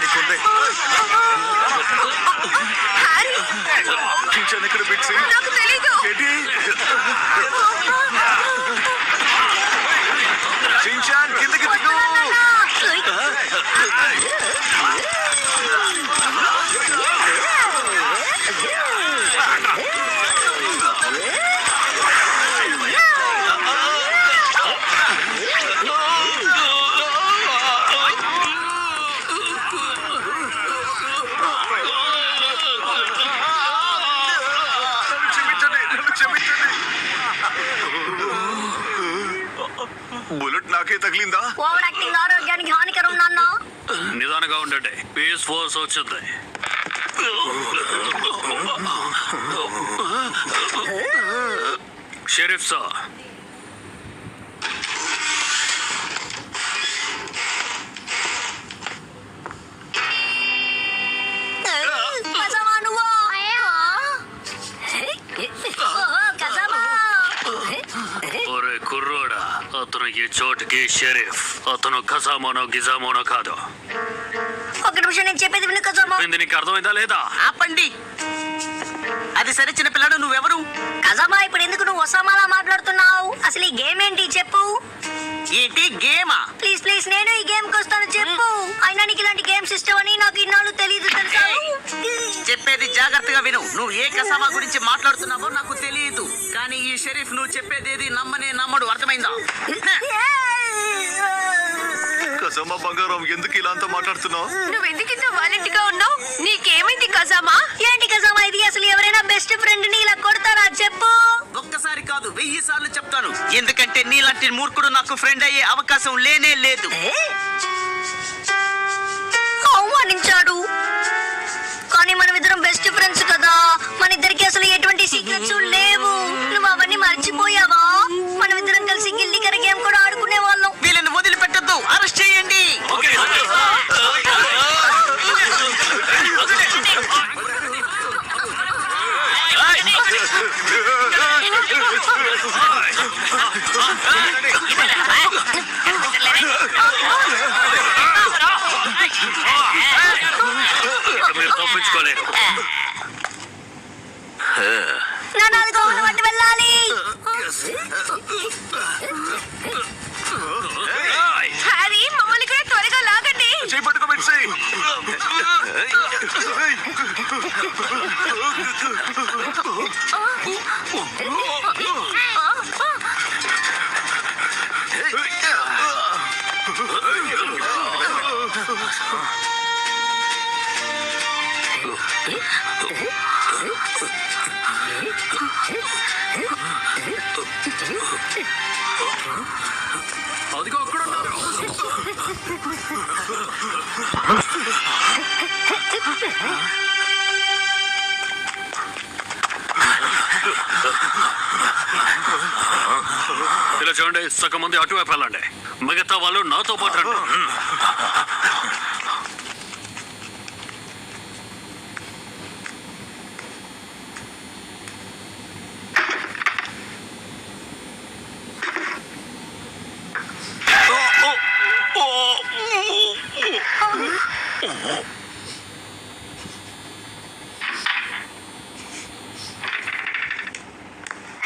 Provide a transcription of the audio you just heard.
నీకుంది. చించాను ఇక్కడ బిట్సి. ఏంటి? చించాన్ కిందకి దిగు. బుల్లెట్ నాకే తగిలిందా? ఓవర్ యాక్టింగ్ ఆరోగ్యానికి హానికరం నాన్న. నిదానంగా ఉండండి, పీస్ ఫోర్స్ వచ్చింది. షరీఫ్ సార్, కసమా నువ్వు? కసమా? ఒరే కుర్రోడా, అతను ఈ చోటుకి షరీఫ్. అతను ఖసామోనో గిజామోనో కాదు. ఒక నిమిషం నేను చెప్పేది విను కసమా. నీకు అర్థమైందా లేదా? ఆపండి. అది సరే చిన్న పిల్లాడు, నువ్వెవరు? కసమా, ఇప్పుడు ఎందుకు నువ్వు ఒసామాలా మాట్లాడుతున్నావు? అసలు ఈ గేమ్ ఏంటి చెప్పు. ఏంటి గేమా? ప్లీజ్ ప్లీజ్, నేను ఈ గేమ్ కి వస్తాను చెప్పు. అయినా నీకు ఇలాంటి గేమ్స్ ఇష్టం అని నాకు ఇన్నాళ్ళు తెలియదు తెలుసా? చెప్పేది జాగ్రత్తగా విను. నువ్వు ఏ కసామా గురించి మాట్లాడుతున్నావో నాకు తెలియదు, కానీ ఈ షరీఫ్ నువ్వు చెప్పేది నమ్మనే నమ్మడు. అర్థమైందా? కసమా బంగారం, ఎందుకు ఇలా అంతా మాట్లాడుతున్నావు? నువ్వెందుకు ఇంత వైలెంట్ గా ఉన్నావు? నీకేమైంది కజామా? ఏంటి కసమా ఇది? అసలు ఎవరైనా బెస్ట్ ఫ్రెండ్ ని ఇలా కొడతారా చెప్పు. ఒక్కసారి కాదు 1000 సార్లు చెప్తాను, ఎందుకంటే నీలాంటి మూర్ఖుడు నాకు ఫ్రెండ్ అయ్యే అవకాశం లేనే లేదు. అవమానించాడు, కానీ మనం ఇద్దరం బెస్ట్ ఫ్రెండ్స్ కదా. మన ఇద్దరికి అసలు ఎటువంటి సీక్రెట్స్ లేవు. నువ్వు అవన్నీ మర్చిపోయావా? మనం ఇద్దరం కలిసి గిల్లి కర గేమ్ కూడా ఆడుకునే వాళ్ళం. వీళ్ళని వదిలిపెట్టద్దు, అరెస్ట్ చేయండి. మీరు తప్పించుకోలేరు. నన్ను అదుకోమని బట్టి వెళ్ళాలి. హ్యారీ, మమ్మల్ని కూడా త్వరగా లాగండి. చేపట్టుకో బిట్సి. అదిగో అక్కడ ఉన్నారు. ఇలా చూడండి, సగం మంది అటువైపు వెళ్ళండి, మిగతా వాళ్ళు నాతో పాటు రండి.